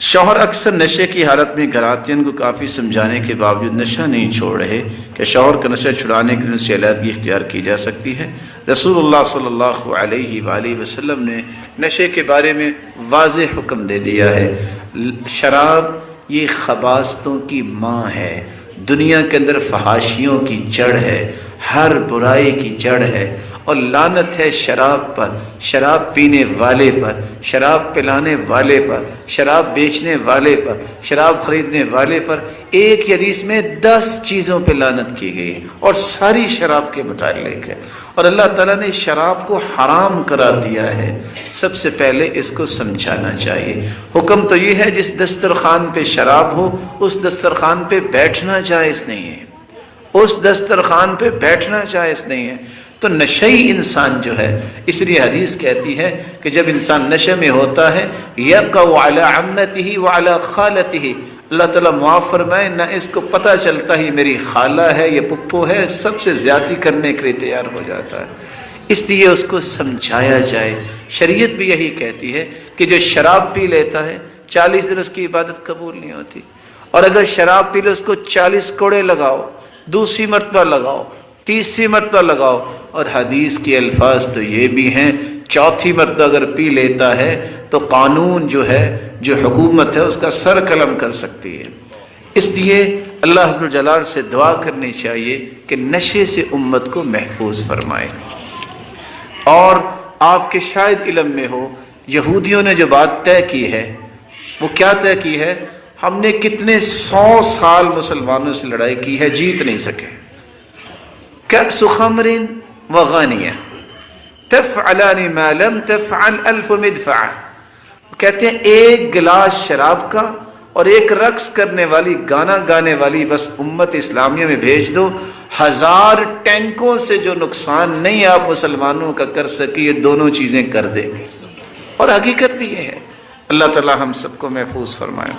شوہر اکثر نشے کی حالت میں گھر آتے ہیں، ان کو کافی سمجھانے کے باوجود نشہ نہیں چھوڑ رہے کہ شوہر کا نشہ چھڑانے کے لیے ان سے علیحدگی اختیار کی جا سکتی ہے۔ رسول اللہ صلی اللہ علیہ وآلہ وسلم نے نشے کے بارے میں واضح حکم دے دیا ہے۔ شراب یہ خباثتوں کی ماں ہے، دنیا کے اندر فحاشیوں کی جڑ ہے، ہر برائی کی جڑ ہے، اور لعنت ہے شراب پر، شراب پینے والے پر، شراب پلانے والے پر، شراب بیچنے والے پر، شراب خریدنے والے پر۔ ایک حدیث میں 10 چیزوں پہ لعنت کی گئی ہے اور ساری شراب کے متعلق ہے، اور اللہ تعالیٰ نے شراب کو حرام قرار دیا ہے۔ سب سے پہلے اس کو سمجھانا چاہیے۔ حکم تو یہ ہے جس دسترخوان پہ شراب ہو اس دسترخوان پہ بیٹھنا جائز نہیں ہے، اس دسترخوان پہ بیٹھنا جائز نہیں ہے۔ تو نشئی انسان جو ہے، اس لیے حدیث کہتی ہے کہ جب انسان نشے میں ہوتا ہے یقع علی عمتہ وعلی خالتہ، اللہ تعالیٰ معاف فرمائے، نہ اس کو پتہ چلتا ہی میری خالہ ہے یا پپو ہے، سب سے زیادتی کرنے کے لیے تیار ہو جاتا ہے۔ اس لیے اس کو سمجھایا جائے۔ شریعت بھی یہی کہتی ہے کہ جو شراب پی لیتا ہے 40 دن اس کی عبادت قبول نہیں ہوتی، اور اگر شراب پی لے اس کو 40 کوڑے لگاؤ، دوسری مرتبہ لگاؤ، تیسری مرتبہ لگاؤ، اور حدیث کے الفاظ تو یہ بھی ہیں چوتھی مرتبہ اگر پی لیتا ہے تو قانون جو ہے، جو حکومت ہے، اس کا سر قلم کر سکتی ہے۔ اس لیے اللہ عز و جلال سے دعا کرنی چاہیے کہ نشے سے امت کو محفوظ فرمائے۔ اور آپ کے شاید علم میں ہو، یہودیوں نے جو بات طے کی ہے وہ کیا طے کی ہے؟ ہم نے کتنے 100 سال مسلمانوں سے لڑائی کی ہے، جیت نہیں سکے۔ کأس خمر وغانیہ تفعلان ما لم تفعل 1000 مدفعہ، کہتے ہیں ایک گلاس شراب کا اور ایک رقص کرنے والی، گانا گانے والی بس امت اسلامیہ میں بھیج دو، 1000 ٹینکوں سے جو نقصان نہیں آپ مسلمانوں کا کر سکے یہ دونوں چیزیں کر دے گے۔ اور حقیقت بھی یہ ہے۔ اللہ تعالی ہم سب کو محفوظ فرمائے۔